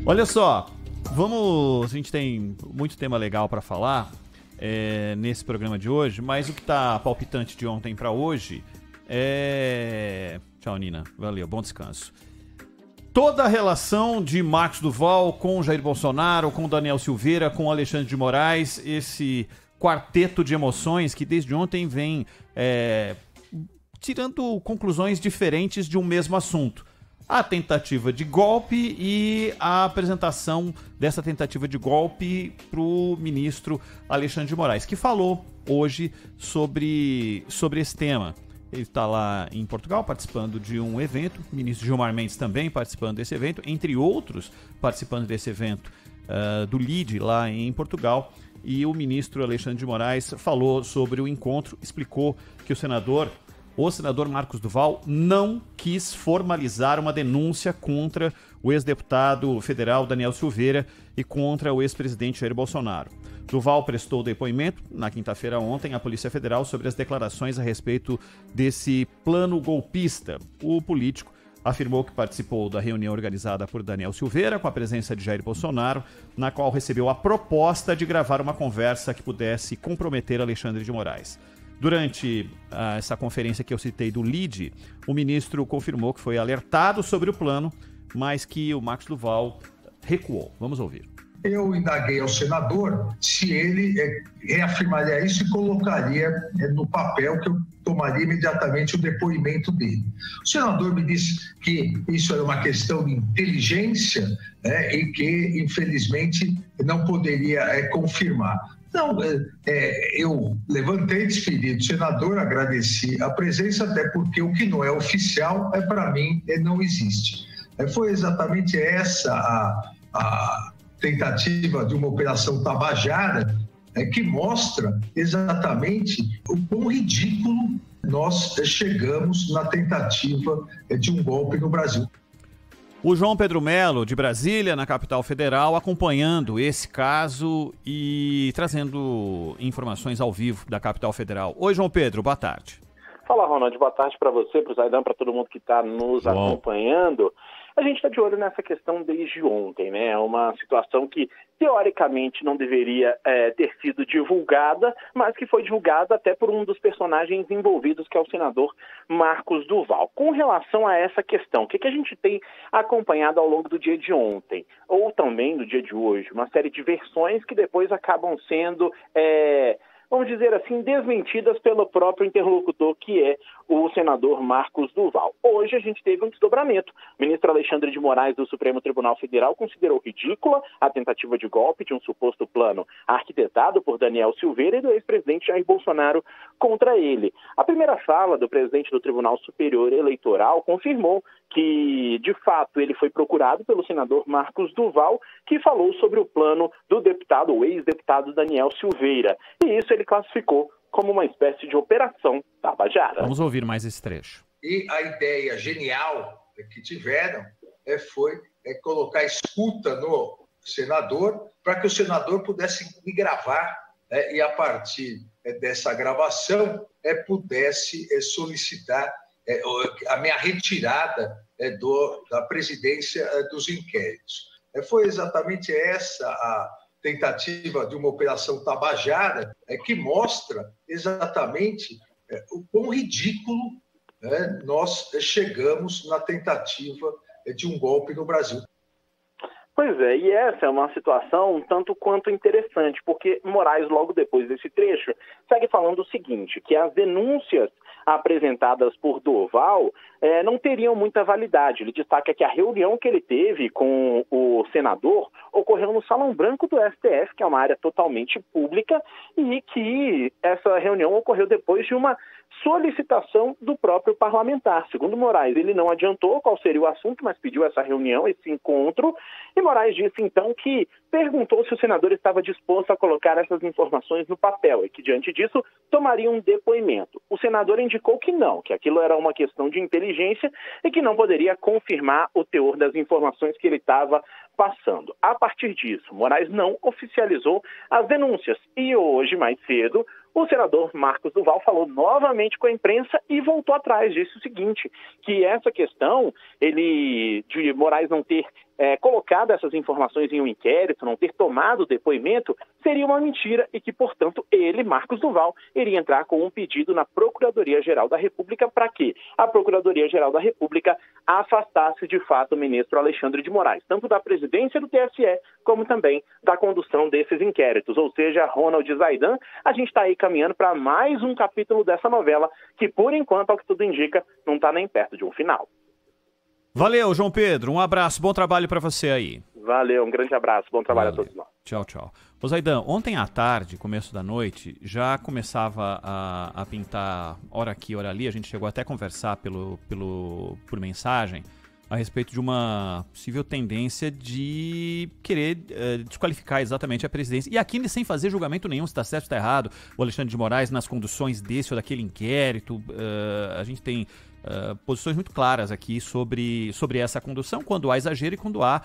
Olha só, a gente tem muito tema legal para falar nesse programa de hoje, mas o que tá palpitante de ontem para hoje é... Tchau, Nina. Valeu, bom descanso. Toda a relação de Marcos Duval com Jair Bolsonaro, com Daniel Silveira, com Alexandre de Moraes, esse quarteto de emoções que desde ontem vem tirando conclusões diferentes de um mesmo assunto. A tentativa de golpe e a apresentação dessa tentativa de golpe para o ministro Alexandre de Moraes, que falou hoje sobre esse tema. Ele está lá em Portugal participando de um evento, o ministro Gilmar Mendes também participando desse evento, entre outros participando desse evento do LIDE lá em Portugal. E o ministro Alexandre de Moraes falou sobre o encontro, explicou que o senador Marcos Duval não quis formalizar uma denúncia contra o ex-deputado federal Daniel Silveira e contra o ex-presidente Jair Bolsonaro. Duval prestou depoimento na quinta-feira ontem à Polícia Federal sobre as declarações a respeito desse plano golpista. O político afirmou que participou da reunião organizada por Daniel Silveira com a presença de Jair Bolsonaro, na qual recebeu a proposta de gravar uma conversa que pudesse comprometer Alexandre de Moraes. Durante essa conferência que eu citei do LIDE, o ministro confirmou que foi alertado sobre o plano, mas que o Marcos Duval recuou. Vamos ouvir. Eu indaguei ao senador se ele reafirmaria isso e colocaria no papel, que eu tomaria imediatamente o depoimento dele. O senador me disse que isso era uma questão de inteligência e que, infelizmente, não poderia confirmar. Não, eu levantei, despedi do senador, agradeci a presença, até porque o que não é oficial, para mim, não existe. Foi exatamente essa a tentativa de uma operação tabajara que mostra exatamente o quão ridículo nós chegamos na tentativa de um golpe no Brasil. O João Pedro Melo, de Brasília, na capital federal, acompanhando esse caso e trazendo informações ao vivo da capital federal. Oi, João Pedro, boa tarde. Fala, Ronald, boa tarde para você, para o Zaidan, para todo mundo que está nos acompanhando. A gente está de olho nessa questão desde ontem, né? É uma situação que, teoricamente, não deveria ter sido divulgada, mas que foi divulgada até por um dos personagens envolvidos, que é o senador Marcos Duval. Com relação a essa questão, o que a gente tem acompanhado ao longo do dia de ontem, ou também do dia de hoje? Uma série de versões que depois acabam sendo... vamos dizer assim, desmentidas pelo próprio interlocutor, que é o senador Marcos Duval. Hoje a gente teve um desdobramento. O ministro Alexandre de Moraes, do Supremo Tribunal Federal, considerou ridícula a tentativa de golpe de um suposto plano arquitetado por Daniel Silveira e do ex-presidente Jair Bolsonaro contra ele. A primeira fala do presidente do Tribunal Superior Eleitoral confirmou que, de fato, ele foi procurado pelo senador Marcos Duval, que falou sobre o plano do deputado, o ex-deputado Daniel Silveira. E isso ele classificou como uma espécie de operação tabajara. Vamos ouvir mais esse trecho. E a ideia genial que tiveram foi colocar escuta no senador, para que o senador pudesse me gravar e, a partir dessa gravação, pudesse solicitar a minha retirada da presidência dos inquéritos. Foi exatamente essa a tentativa de uma operação tabajara que mostra exatamente o quão ridículo nós chegamos na tentativa de um golpe no Brasil. Pois é, e essa é uma situação um tanto quanto interessante, porque Moraes, logo depois desse trecho, segue falando o seguinte, que as denúncias apresentadas por Duval não teriam muita validade. Ele destaca que a reunião que ele teve com o senador ocorreu no Salão Branco do STF, que é uma área totalmente pública, e que essa reunião ocorreu depois de uma solicitação do próprio parlamentar. Segundo Moraes, ele não adiantou qual seria o assunto, mas pediu essa reunião, esse encontro, e Moraes disse então que perguntou se o senador estava disposto a colocar essas informações no papel e que, diante disso, tomaria um depoimento. O senador indicou que não, que aquilo era uma questão de inteligência e que não poderia confirmar o teor das informações que ele estava passando. A partir disso, Moraes não oficializou as denúncias e hoje, mais cedo, o senador Marcos Duval falou novamente com a imprensa e voltou atrás, disse o seguinte, que essa questão de Moraes não ter colocado essas informações em um inquérito, não ter tomado o depoimento, seria uma mentira e que, portanto, ele, Marcos Duval, iria entrar com um pedido na Procuradoria-Geral da República para que a Procuradoria-Geral da República afastasse, de fato, o ministro Alexandre de Moraes, tanto da presidência do TSE, como também da condução desses inquéritos. Ou seja, Ronald Zaidan, a gente está aí caminhando para mais um capítulo dessa novela que, por enquanto, ao que tudo indica, não está nem perto de um final. Valeu, João Pedro. Um abraço, bom trabalho para você aí. Valeu, um grande abraço, bom trabalho a todos nós. Tchau, tchau. Ô Zaidan, ontem à tarde, começo da noite, já começava a pintar hora aqui, hora ali. A gente chegou até a conversar por mensagem a respeito de uma possível tendência de querer desqualificar exatamente a presidência. E aqui sem fazer julgamento nenhum, se está certo ou está errado, o Alexandre de Moraes nas conduções desse ou daquele inquérito. A gente tem posições muito claras aqui sobre essa condução, quando há exagero e quando há,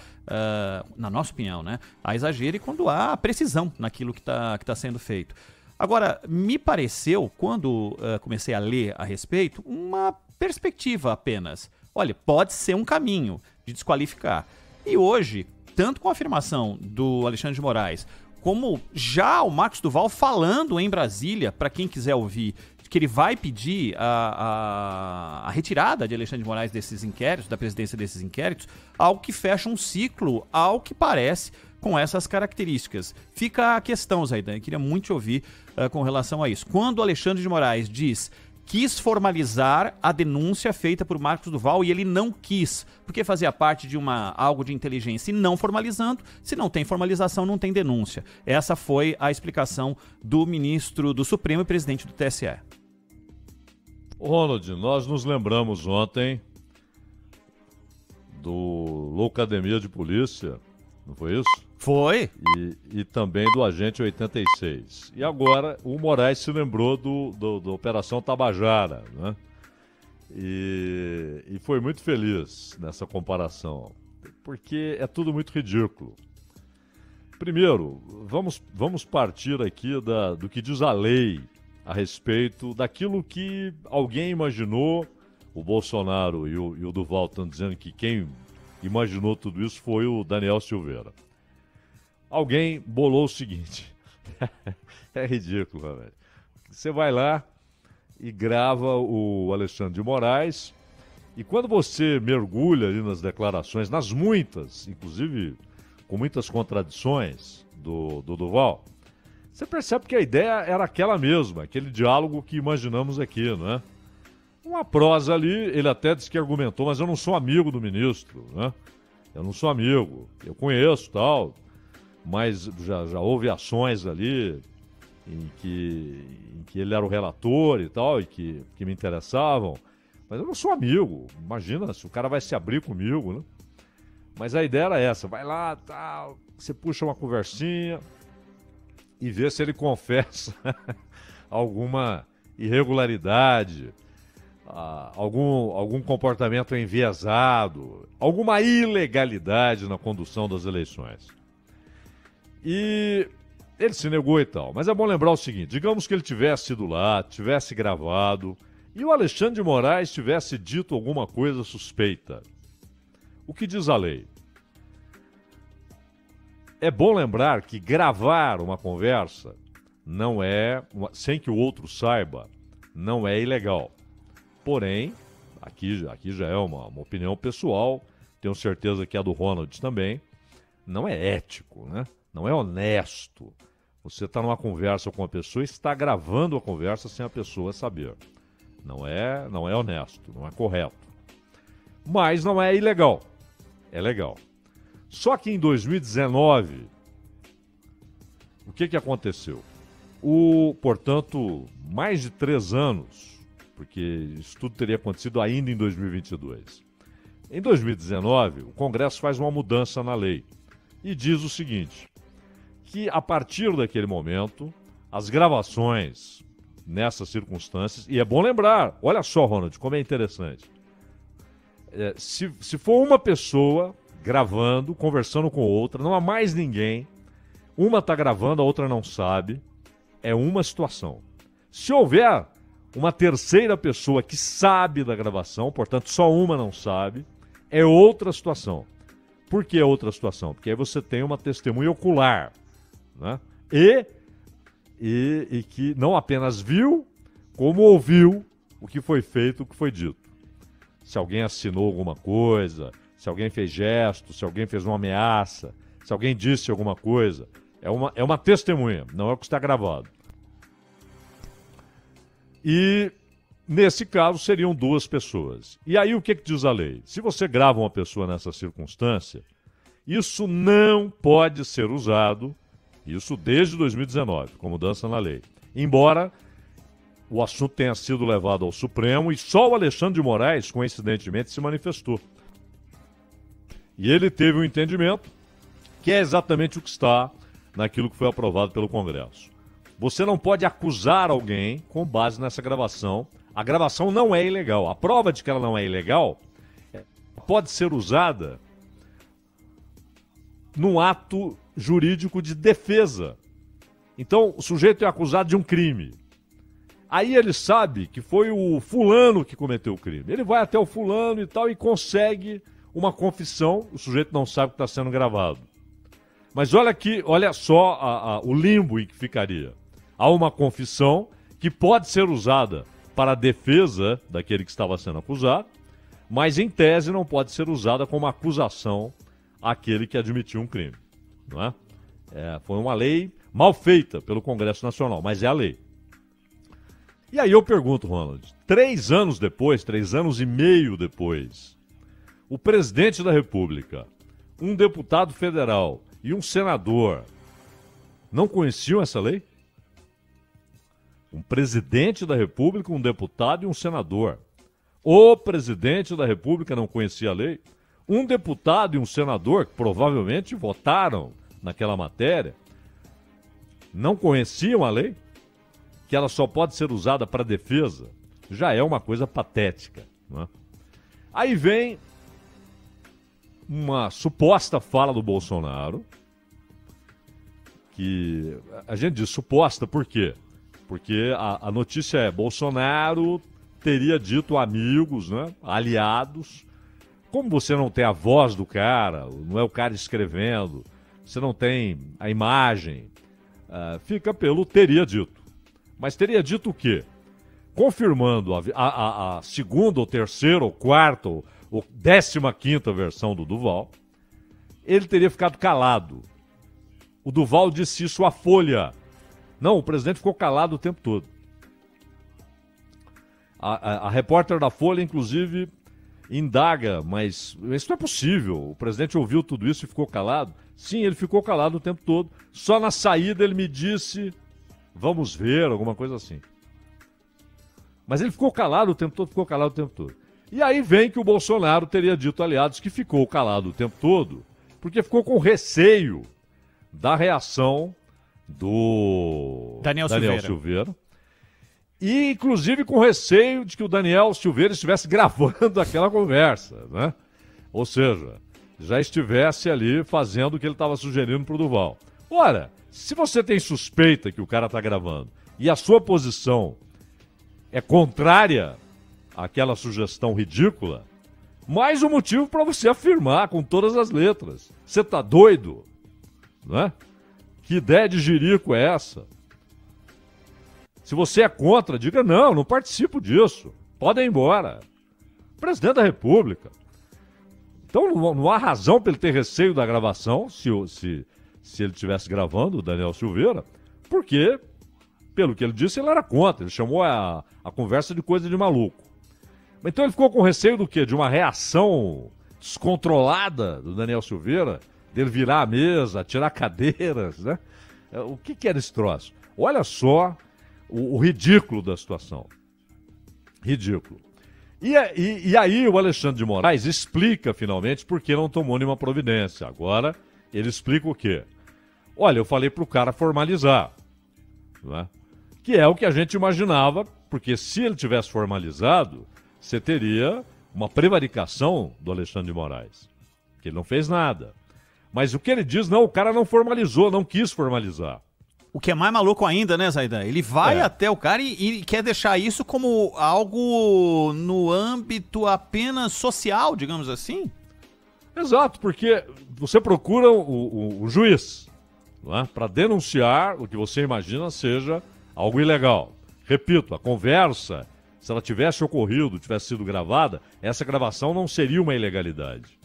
na nossa opinião, né, há exagero e quando há precisão naquilo que está sendo feito. Agora, me pareceu, quando comecei a ler a respeito, uma perspectiva apenas. Olha, pode ser um caminho de desqualificar. E hoje, tanto com a afirmação do Alexandre de Moraes, como já o Marcos Duval falando em Brasília, para quem quiser ouvir, que ele vai pedir a retirada de Alexandre de Moraes desses inquéritos, da presidência desses inquéritos, algo que fecha um ciclo, ao que parece, com essas características. Fica a questão, Zaidan, eu queria muito te ouvir com relação a isso. Quando o Alexandre de Moraes quis formalizar a denúncia feita por Marcos Duval e ele não quis, porque fazia parte de algo de inteligência, e não formalizando, se não tem formalização, não tem denúncia. Essa foi a explicação do ministro do Supremo e presidente do TSE. Ronald, nós nos lembramos ontem do Loucademia de Polícia, não foi isso? Foi. E também do Agente 86. E agora o Moraes se lembrou da Operação Tabajara, né? E foi muito feliz nessa comparação, porque é tudo muito ridículo. Primeiro, vamos partir aqui do que diz a lei a respeito daquilo que alguém imaginou. O Bolsonaro e o Duval estão dizendo que quem imaginou tudo isso foi o Daniel Silveira. Alguém bolou o seguinte, é ridículo, velho. Você vai lá e grava o Alexandre de Moraes, e quando você mergulha ali nas declarações, nas muitas, inclusive com muitas contradições do Duval, você percebe que a ideia era aquela mesma, aquele diálogo que imaginamos aqui, né? Uma prosa ali, ele até disse que argumentou, mas eu não sou amigo do ministro, né? Eu não sou amigo, eu conheço tal, mas já houve ações ali em que ele era o relator e tal, e que me interessavam, mas eu não sou amigo. Imagina se o cara vai se abrir comigo, né? Mas a ideia era essa, vai lá, tal, você puxa uma conversinha e vê se ele confessa alguma irregularidade, algum comportamento enviesado, alguma ilegalidade na condução das eleições. E ele se negou e tal. Mas é bom lembrar o seguinte, digamos que ele tivesse ido lá, tivesse gravado, e o Alexandre de Moraes tivesse dito alguma coisa suspeita. O que diz a lei? É bom lembrar que gravar uma conversa não é, sem que o outro saiba, não é ilegal. Porém, aqui já é uma opinião pessoal, tenho certeza que a do Ronald também, não é ético, né? Não é honesto. Você está numa conversa com uma pessoa e está gravando a conversa sem a pessoa saber. Não é honesto, não é correto. Mas não é ilegal. É legal. Só que em 2019, o que aconteceu? Portanto, mais de 3 anos, porque isso tudo teria acontecido ainda em 2022. Em 2019, o Congresso faz uma mudança na lei e diz o seguinte, que a partir daquele momento, as gravações nessas circunstâncias, e é bom lembrar, olha só, Ronald, como é interessante, se for uma pessoa gravando, conversando com outra, não há mais ninguém, uma está gravando, a outra não sabe, é uma situação. Se houver uma terceira pessoa que sabe da gravação, portanto só uma não sabe, é outra situação. Por que outra situação? Porque aí você tem uma testemunha ocular, né? E que não apenas viu, como ouviu o que foi feito, o que foi dito. Se alguém assinou alguma coisa, se alguém fez gesto, se alguém fez uma ameaça, se alguém disse alguma coisa. É uma testemunha, não é o que está gravado. E, nesse caso, seriam duas pessoas. E aí, o que diz a lei? Se você grava uma pessoa nessa circunstância, isso não pode ser usado, isso desde 2019, com mudança na lei. Embora o assunto tenha sido levado ao Supremo e só o Alexandre de Moraes, coincidentemente, se manifestou. E ele teve um entendimento que é exatamente o que está naquilo que foi aprovado pelo Congresso. Você não pode acusar alguém com base nessa gravação. A gravação não é ilegal. A prova de que ela não é ilegal pode ser usada num ato jurídico de defesa. Então, o sujeito é acusado de um crime. Aí ele sabe que foi o fulano que cometeu o crime. Ele vai até o fulano e tal e consegue uma confissão. O sujeito não sabe que está sendo gravado. Mas olha só o limbo em que ficaria. Há uma confissão que pode ser usada para a defesa daquele que estava sendo acusado, mas em tese não pode ser usada como acusação àquele que admitiu um crime. Não é? Foi uma lei mal feita pelo Congresso Nacional, mas é a lei. E aí eu pergunto, Ronald, 3 anos depois, 3 anos e meio depois, o presidente da República, um deputado federal e um senador não conheciam essa lei? Um presidente da República, um deputado e um senador. O presidente da República não conhecia a lei? Um deputado e um senador, que provavelmente votaram naquela matéria, não conheciam a lei? Que ela só pode ser usada para defesa? Já é uma coisa patética, não é? Aí vem uma suposta fala do Bolsonaro, que a gente diz suposta por quê? Porque a notícia é: Bolsonaro teria dito amigos, né, aliados. Como você não tem a voz do cara, não é o cara escrevendo, você não tem a imagem, fica pelo teria dito. Mas teria dito o quê? Confirmando a segunda, ou terceira, ou quarta, ou 15ª versão do Duval, ele teria ficado calado. O Duval disse isso à Folha. Não, o presidente ficou calado o tempo todo. A repórter da Folha, inclusive, indaga, mas isso não é possível. O presidente ouviu tudo isso e ficou calado? Sim, ele ficou calado o tempo todo. Só na saída ele me disse, vamos ver, alguma coisa assim. Mas ele ficou calado o tempo todo, E aí vem que o Bolsonaro teria dito, aliados, que ficou calado o tempo todo, porque ficou com receio da reação do Daniel Silveira. E, inclusive, com receio de que o Daniel Silveira estivesse gravando aquela conversa, né? Ou seja, já estivesse ali fazendo o que ele estava sugerindo para o Duval. Ora, se você tem suspeita que o cara está gravando e a sua posição é contrária àquela sugestão ridícula, mais um motivo para você afirmar com todas as letras. Você está doido? Né? Que ideia de jirico é essa? Se você é contra, diga não participo disso. Podem ir embora. Presidente da República. Então não há razão para ele ter receio da gravação, se ele estivesse gravando, o Daniel Silveira, porque, pelo que ele disse, ele era contra. Ele chamou a conversa de coisa de maluco. Então ele ficou com receio do quê? De uma reação descontrolada do Daniel Silveira, dele virar a mesa, tirar cadeiras, né? O que era esse troço? Olha só o ridículo da situação. Ridículo. E aí o Alexandre de Moraes explica, finalmente, por que não tomou nenhuma providência. Agora, ele explica o quê? Olha, eu falei para o cara formalizar, né? Que é o que a gente imaginava, porque se ele tivesse formalizado, você teria uma prevaricação do Alexandre de Moraes, que ele não fez nada. Mas o que ele diz, não, o cara não formalizou, não quis formalizar. O que é mais maluco ainda, né, Zaidan? Ele vai até o cara e quer deixar isso como algo no âmbito apenas social, digamos assim? Exato, porque você procura o juiz, não é? Para denunciar o que você imagina seja algo ilegal. Repito, a conversa, se ela tivesse ocorrido, tivesse sido gravada, essa gravação não seria uma ilegalidade.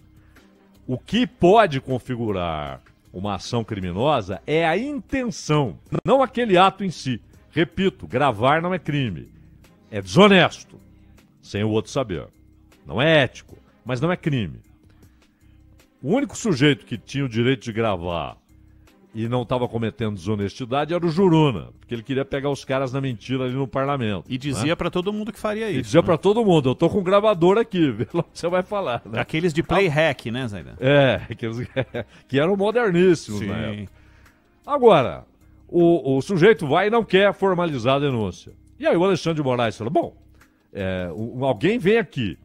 O que pode configurar uma ação criminosa é a intenção, não aquele ato em si. Repito, gravar não é crime. É desonesto, sem o outro saber. Não é ético, mas não é crime. O único sujeito que tinha o direito de gravar e não estava cometendo desonestidade era o Juruna, porque ele queria pegar os caras na mentira ali no parlamento. E dizia pra todo mundo que faria isso. E dizia pra todo mundo, eu tô com um gravador aqui, vê lá o que você vai falar. Né? Aqueles de play hack, né, Zaidan? Aqueles que eram moderníssimos na época. Agora, o sujeito vai e não quer formalizar a denúncia. E aí o Alexandre de Moraes fala, bom, alguém vem aqui,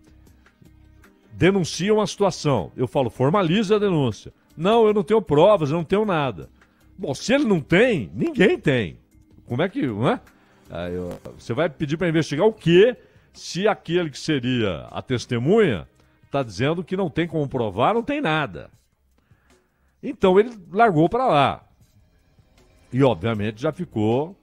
denuncia uma situação. Eu falo, formalize a denúncia. Não, eu não tenho provas, eu não tenho nada. Bom, se ele não tem, ninguém tem. Como é que, não é? Você vai pedir para investigar o quê? Se aquele que seria a testemunha está dizendo que não tem como provar, não tem nada. Então ele largou para lá. E obviamente já ficou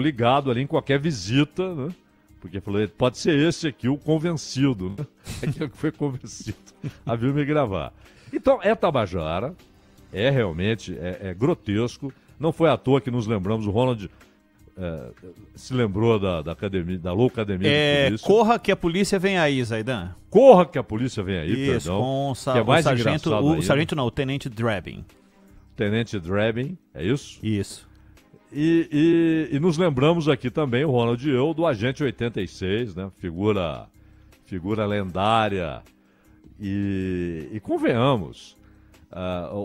ligado ali em qualquer visita, né? Porque falou, pode ser esse aqui o convencido, né? Aquele que foi convencido a vir me gravar. Então, é Tabajara, realmente grotesco. Não foi à toa que nos lembramos, o Ronald se lembrou da academia, da Loucademia de Polícia. Corra que a polícia vem aí, Zaidan. Corra que a polícia vem aí, isso, perdão. Com que é mais o Tenente Drebin. Tenente Drebin, é isso? Isso. E nos lembramos aqui também, o Ronald e eu, do Agente 86, né? Figura lendária. E convenhamos,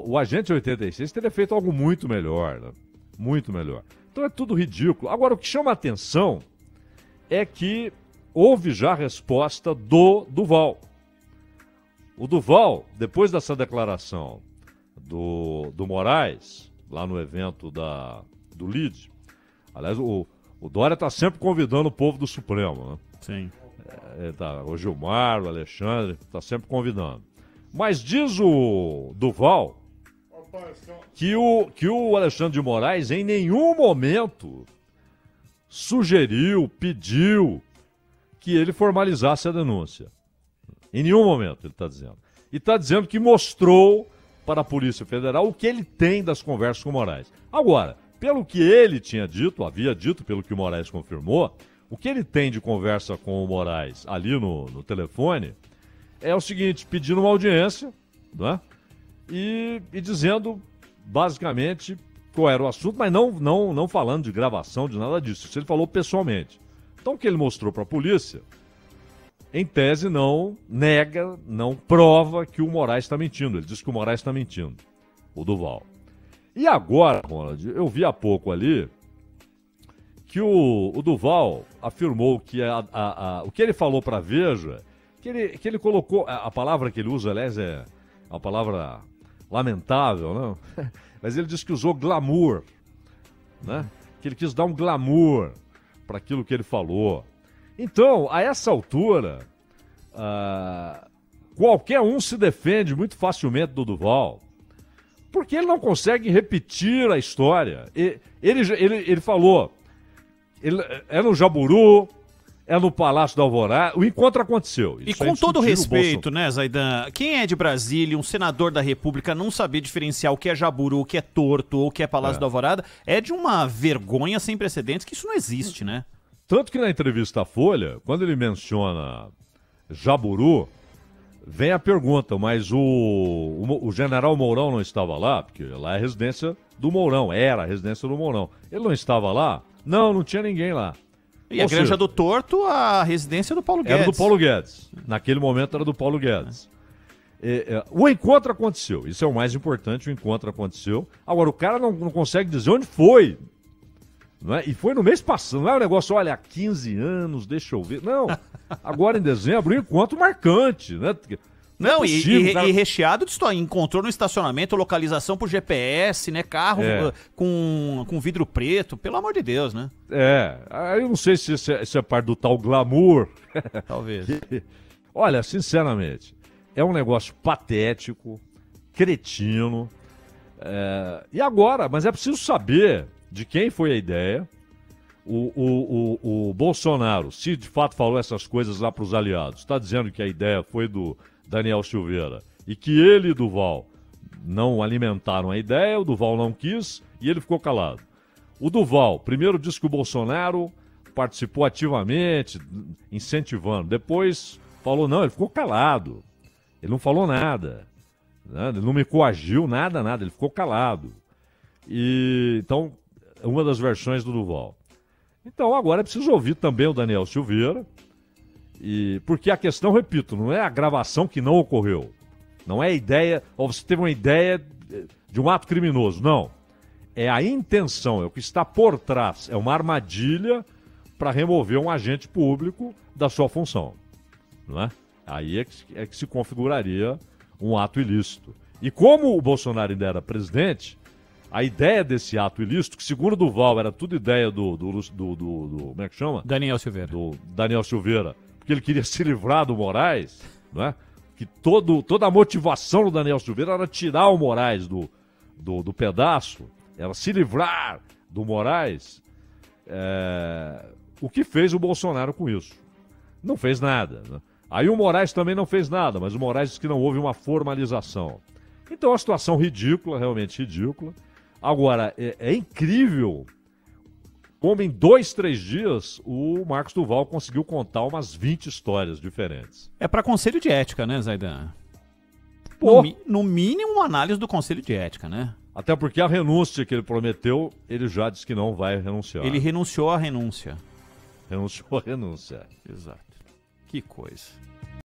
o Agente 86 teria feito algo muito melhor, né? Muito melhor. Então é tudo ridículo. Agora, o que chama a atenção é que houve já a resposta do Duval. O Duval, depois dessa declaração do Moraes, lá no evento do LIDE, aliás, o Dória está sempre convidando o povo do Supremo, né? Sim. O Gilmar, o Alexandre, está sempre convidando. Mas diz o Duval que o Alexandre de Moraes em nenhum momento sugeriu, pediu que ele formalizasse a denúncia. Em nenhum momento, ele está dizendo. E está dizendo que mostrou para a Polícia Federal o que ele tem das conversas com o Moraes. Agora, pelo que ele tinha dito, havia dito, pelo que o Moraes confirmou, o que ele tem de conversa com o Moraes ali no telefone é o seguinte, pedindo uma audiência, né? E dizendo, basicamente, qual era o assunto, mas não falando de gravação, de nada disso. Isso ele falou pessoalmente. Então, o que ele mostrou para a polícia, em tese, não nega, não prova que o Moraes está mentindo. Ele diz que o Moraes está mentindo, o Duval. E agora, Ronald, eu vi há pouco ali que o Duval afirmou que o que ele falou para a Veja, que ele colocou, a palavra que ele usa, aliás, é uma palavra lamentável, não? Mas ele disse que usou glamour, né? Que ele quis dar um glamour para aquilo que ele falou. Então, a essa altura, qualquer um se defende muito facilmente do Duval, porque ele não consegue repetir a história. Ele falou... É no Jaburu, é no Palácio da Alvorada, o encontro aconteceu. E com todo respeito, né, Zaidan, quem é de Brasília, um senador da República, não saber diferenciar o que é Jaburu, o que é Torto ou o que é Palácio da Alvorada, é de uma vergonha sem precedentes, que isso não existe, né? Tanto que na entrevista à Folha, quando ele menciona Jaburu, vem a pergunta, mas o general Mourão não estava lá? Porque lá é a residência do Mourão, era a residência do Mourão. Ele não estava lá? Não tinha ninguém lá. E a Granja do Torto, a residência do Paulo Guedes. Era do Paulo Guedes. Naquele momento era do Paulo Guedes. O encontro aconteceu. Isso é o mais importante, o encontro aconteceu. Agora, o cara não consegue dizer onde foi. Não é? E foi no mês passado. Não é um negócio, olha, há 15 anos, deixa eu ver. Não. Agora, em dezembro, um encontro marcante, né? Não, e recheado de história. Encontrou no estacionamento localização por GPS, né? Carro com vidro preto, pelo amor de Deus, né? Eu não sei se é parte do tal glamour. Talvez. Olha, sinceramente, é um negócio patético, cretino. E agora, mas é preciso saber de quem foi a ideia. O Bolsonaro, se de fato falou essas coisas lá para os aliados, está dizendo que a ideia foi do Daniel Silveira e que ele e Duval não alimentaram a ideia, o Duval não quis e ele ficou calado. O Duval primeiro disse que o Bolsonaro participou ativamente, incentivando. Depois falou, não, ele ficou calado. Ele não falou nada. Né? Ele não me coagiu, nada. Ele ficou calado. Então, uma das versões do Duval. Então, agora é preciso ouvir também o Daniel Silveira. Porque a questão, repito, não é a gravação que não ocorreu. Não é a ideia, ou você teve uma ideia de um ato criminoso. Não. É a intenção, é o que está por trás. É uma armadilha para remover um agente público da sua função. Não é? Aí é que se configuraria um ato ilícito. E como o Bolsonaro ainda era presidente, a ideia desse ato ilícito, que segundo o Duval era tudo ideia do como é que chama? Daniel Silveira. Do Daniel Silveira, porque ele queria se livrar do Moraes, não é? Que toda a motivação do Daniel Silveira era tirar o Moraes do pedaço, era se livrar do Moraes. O que fez o Bolsonaro com isso? Não fez nada. Né? Aí o Moraes também não fez nada, mas o Moraes disse que não houve uma formalização. Então é uma situação ridícula, realmente ridícula. Agora, é incrível como em 2, 3 dias o Marcos Duval conseguiu contar umas 20 histórias diferentes. É para conselho de ética, né, Zaidan? No mínimo uma análise do conselho de ética, né? Até porque a renúncia que ele prometeu, ele já disse que não vai renunciar. Ele renunciou à renúncia. Renunciou à renúncia. Exato. Que coisa.